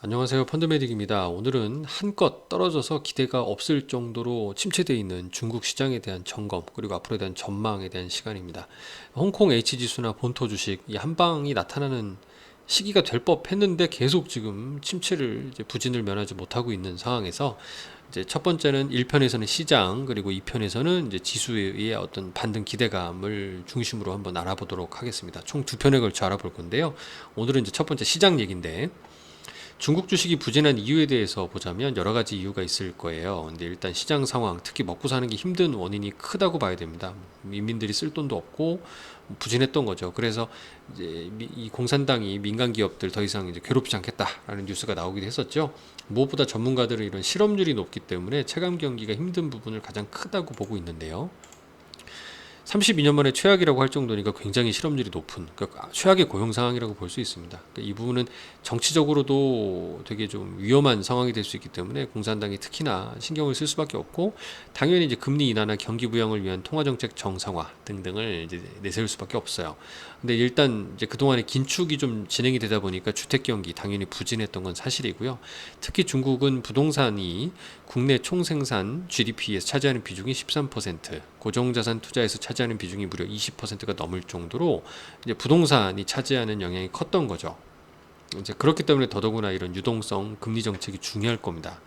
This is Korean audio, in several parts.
안녕하세요. 펀드메딕입니다. 오늘은 한껏 떨어져서 기대가 없을 정도로 침체되어 있는 중국 시장에 대한 점검, 그리고 앞으로에 대한 전망에 대한 시간입니다. 홍콩 H지수나 본토 주식, 이 한방이 나타나는 시기가 될 법했는데 계속 지금 침체를 부진을 면하지 못하고 있는 상황에서 이제 첫 번째는 1편에서는 시장, 그리고 2편에서는 이제 지수의 어떤 반등 기대감을 중심으로 한번 알아보도록 하겠습니다. 총 두 편에 걸쳐 알아볼 건데요. 오늘은 이제 첫 번째 시장 얘기인데, 중국 주식이 부진한 이유에 대해서 보자면 여러 가지 이유가 있을 거예요. 근데 일단 시장 상황, 특히 먹고 사는 게 힘든 원인이 크다고 봐야 됩니다. 민민들이 쓸 돈도 없고 부진했던 거죠. 그래서 이제 이 공산당이 민간 기업들 더 이상 이제 괴롭히지 않겠다라는 뉴스가 나오기도 했었죠. 무엇보다 전문가들은 이런 실업률이 높기 때문에 체감 경기가 힘든 부분을 가장 크다고 보고 있는데요. 32년 만에 최악이라고 할 정도니까 굉장히 실업률이 높은, 그러니까 최악의 고용 상황이라고 볼 수 있습니다. 그러니까 이 부분은 정치적으로도 되게 좀 위험한 상황이 될 수 있기 때문에 공산당이 특히나 신경을 쓸 수밖에 없고, 당연히 이제 금리 인하나 경기 부양을 위한 통화정책 정상화 등등을 이제 내세울 수밖에 없어요. 근데 일단 이제 그동안에 긴축이 좀 진행이 되다 보니까 주택 경기 당연히 부진했던 건 사실이고요. 특히 중국은 부동산이 국내 총생산 GDP에서 차지하는 비중이 13%, 고정자산 투자에서 차지하는 비중이 무려 20%가 넘을 정도로 이제 부동산이 차지하는 영향이 컸던 거죠. 이제 그렇기 때문에 더더구나 이런 유동성 금리 정책이 중요할 겁니다.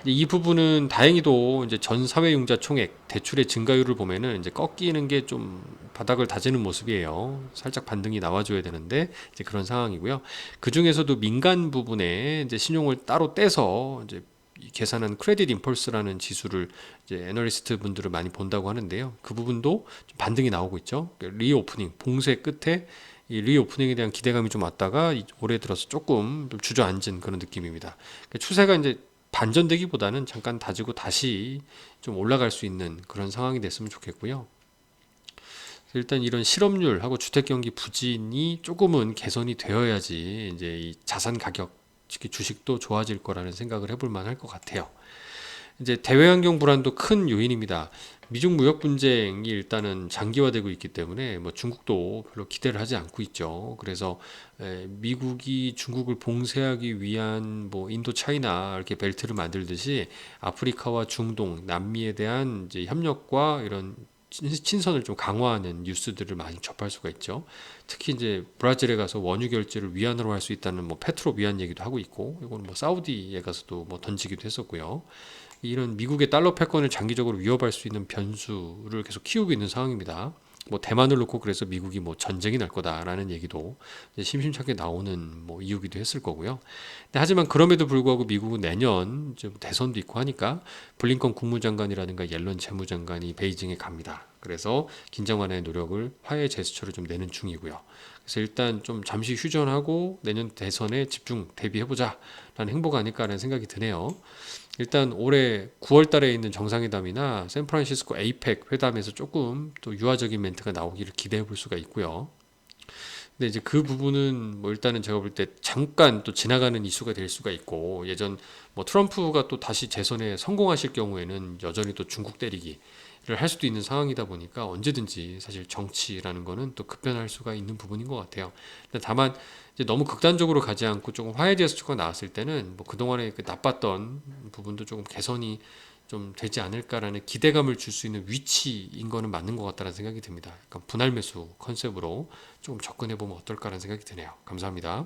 이 부분은 다행히도 이제 전 사회융자 총액 대출의 증가율을 보면은 이제 꺾이는 게 좀 바닥을 다지는 모습이에요. 살짝 반등이 나와줘야 되는데 이제 그런 상황이고요. 그 중에서도 민간 부분에 이제 신용을 따로 떼서 이제 계산한 크레딧 임펄스라는 지수를 이제 애널리스트 분들을 많이 본다고 하는데요. 그 부분도 좀 반등이 나오고 있죠. 리오프닝 봉쇄 끝에 이 리오프닝에 대한 기대감이 좀 왔다가 올해 들어서 조금 좀 주저앉은 그런 느낌입니다. 추세가 이제 반전되기보다는 잠깐 다지고 다시 좀 올라갈 수 있는 그런 상황이 됐으면 좋겠고요. 일단 이런 실업률하고 주택 경기 부진이 조금은 개선이 되어야지 이제 이 자산 가격, 특히 주식도 좋아질 거라는 생각을 해볼 만할 것 같아요. 이제 대외 환경 불안도 큰 요인입니다. 미중 무역 분쟁이 일단은 장기화되고 있기 때문에 뭐 중국도 별로 기대를 하지 않고 있죠. 그래서 미국이 중국을 봉쇄하기 위한 뭐 인도 차이나 이렇게 벨트를 만들듯이 아프리카와 중동, 남미에 대한 이제 협력과 이런 친선을 좀 강화하는 뉴스들을 많이 접할 수가 있죠. 특히 이제 브라질에 가서 원유 결제를 위안으로 할 수 있다는 뭐 페트로 위안 얘기도 하고 있고, 이건 뭐 사우디에 가서도 뭐 던지기도 했었고요. 이런 미국의 달러 패권을 장기적으로 위협할 수 있는 변수를 계속 키우고 있는 상황입니다. 뭐 대만을 놓고 그래서 미국이 뭐 전쟁이 날 거다라는 얘기도 이제 심심찮게 나오는 뭐 이유기도 했을 거고요. 근데 하지만 그럼에도 불구하고 미국은 내년 좀 대선도 있고 하니까 블링컨 국무장관이라든가 옐런 재무장관이 베이징에 갑니다. 그래서 긴장 완화의 노력을 화해 제스처를 좀 내는 중이고요. 그래서 일단 좀 잠시 휴전하고 내년 대선에 집중 대비해보자라는 행보가 아닐까라는 생각이 드네요. 일단 올해 9월 달에 있는 정상회담이나 샌프란시스코 에이펙 회담에서 조금 또 유화적인 멘트가 나오기를 기대해 볼 수가 있고요. 근데 이제 그 부분은 뭐 일단은 제가 볼 때 잠깐 또 지나가는 이슈가 될 수가 있고, 예전 뭐 트럼프가 또 다시 재선에 성공하실 경우에는 여전히 또 중국 때리기를 할 수도 있는 상황이다 보니까 언제든지 사실 정치라는 거는 또 급변할 수가 있는 부분인 것 같아요. 근데 다만 이제 너무 극단적으로 가지 않고 조금 화해 제스처가 나왔을 때는 뭐 그동안에 그 나빴던 부분도 조금 개선이 좀 되지 않을까라는 기대감을 줄 수 있는 위치인 거는 맞는 것 같다는 생각이 듭니다. 약간 분할 매수 컨셉으로 조금 접근해 보면 어떨까라는 생각이 드네요. 감사합니다.